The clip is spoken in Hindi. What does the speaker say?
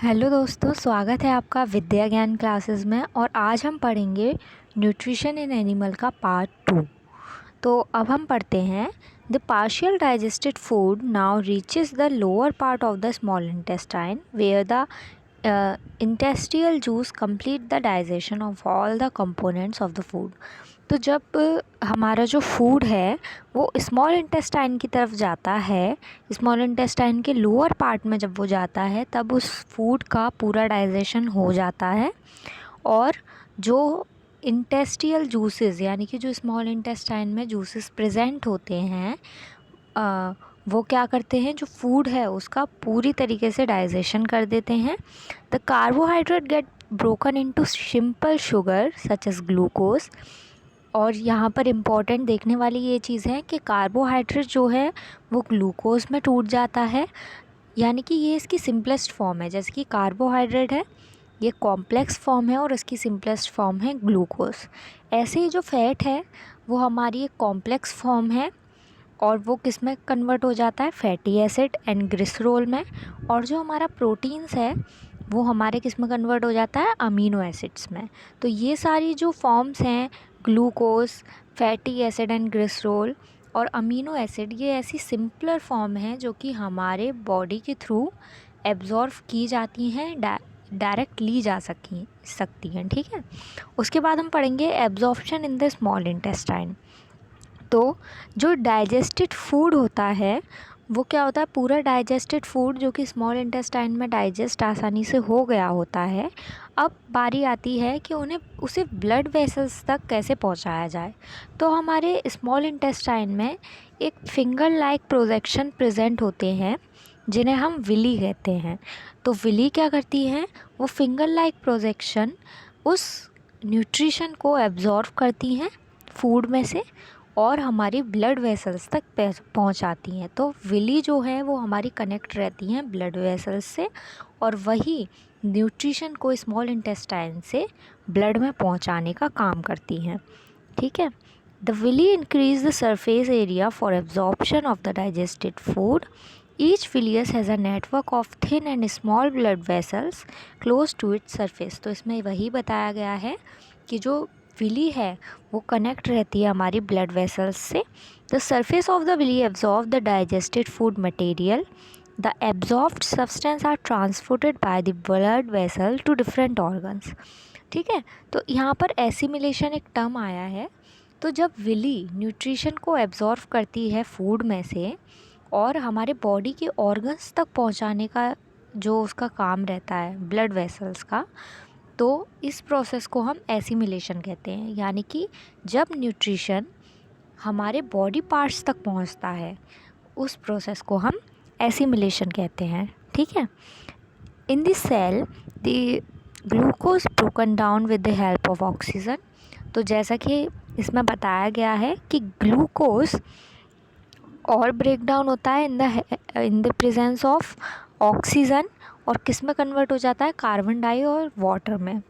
हेलो दोस्तों, स्वागत है आपका विद्या ज्ञान क्लासेस में। और आज हम पढ़ेंगे न्यूट्रिशन इन एनिमल का पार्ट 2। तो अब हम पढ़ते हैं the partial digested food now reaches the lower part of the small intestine where the intestinal juice complete the digestion of all the components of the food. तो जब हमारा जो फूड है वो स्मॉल इंटेस्टाइन की तरफ जाता है, स्मॉल इंटेस्टाइन के लोअर पार्ट में जब वो जाता है तब उस फूड का पूरा डाइजेशन हो जाता है। और जो इंटेस्टियल जूसेस यानी कि जो स्मॉल इंटेस्टाइन में जूसेस प्रेजेंट होते हैं वो क्या करते हैं, जो फूड है उसका पूरी तरीके से डाइजेशन कर देते हैं। The carbohydrate get broken into simple sugar such as glucose. और यहाँ पर इम्पॉर्टेंट देखने वाली ये चीज़ है कि कार्बोहाइड्रेट जो है वो ग्लूकोज में टूट जाता है, यानी कि ये इसकी सिंपलेस्ट फॉर्म है। जैसे कि कार्बोहाइड्रेट है, ये कॉम्प्लेक्स फॉर्म है और इसकी सिंपलेस्ट फॉर्म है ग्लूकोज। ऐसे ही जो फैट है वो हमारी एक कॉम्प्लेक्स फॉर्म है और वो किस में कन्वर्ट हो जाता है, फैटी एसिड एंड ग्लिसरॉल में। और जो हमारा प्रोटीन्स है वो हमारे किस में कन्वर्ट हो जाता है, अमीनो एसिड्स में। तो ये सारी जो फॉर्म्स हैं, glucose, fatty acid and glycerol और अमीनो एसिड, ये ऐसी सिंपलर फॉर्म है जो कि हमारे बॉडी के थ्रू एब्जॉर्व की जाती हैं, डायरेक्ट ली जा सकती हैं। ठीक है, उसके बाद हम पढ़ेंगे absorption in the small intestine. तो जो डाइजेस्टेड फूड होता है वो क्या होता है, पूरा डाइजेस्टेड फूड जो कि स्मॉल इंटेस्टाइन में डाइजेस्ट आसानी से हो गया होता है, अब बारी आती है कि उसे ब्लड वेसल्स तक कैसे पहुंचाया जाए। तो हमारे स्मॉल इंटेस्टाइन में एक फिंगर लाइक प्रोजेक्शन प्रेजेंट होते हैं जिन्हें हम विली कहते हैं। तो विली क्या करती हैं, वो फिंगर लाइक प्रोजेक्शन उस न्यूट्रिशन को एब्जॉर्व करती हैं फूड में से और हमारी ब्लड वेसल्स तक पहुंचाती हैं। तो विली जो है वो हमारी कनेक्ट रहती हैं ब्लड वेसल्स से और वही न्यूट्रिशन को स्मॉल इंटेस्टाइन से ब्लड में पहुंचाने का काम करती हैं। ठीक है, the villi increase the surface area for absorption of the digested food. Each villus has a network of thin and small blood vessels close to its surface. तो इसमें वही बताया गया है कि जो विली है वो कनेक्ट रहती है हमारी ब्लड वेसल्स से। The surface of the villi absorb the digested food material. The absorbed substance are transported by the blood vessel to different organs. ठीक है, तो यहाँ पर एसिमिलेशन एक टर्म आया है। तो जब विली न्यूट्रिशन को एब्जॉर्व करती है फूड में से और हमारे बॉडी के ऑर्गन्स तक पहुँचाने का जो उसका काम रहता है ब्लड वेसल्स का, तो इस प्रोसेस को हम एसिमिलेशन कहते हैं। यानी कि जब न्यूट्रिशन हमारे बॉडी पार्ट्स तक पहुंचता है उस प्रोसेस को हम एसिमिलेशन कहते हैं। ठीक है, in this cell the glucose broken down with the help of oxygen. तो जैसा कि इसमें बताया गया है कि ग्लूकोज और ब्रेक डाउन होता है in the presence of oxygen और किस में कन्वर्ट हो जाता है, कार्बन डाई और वाटर में।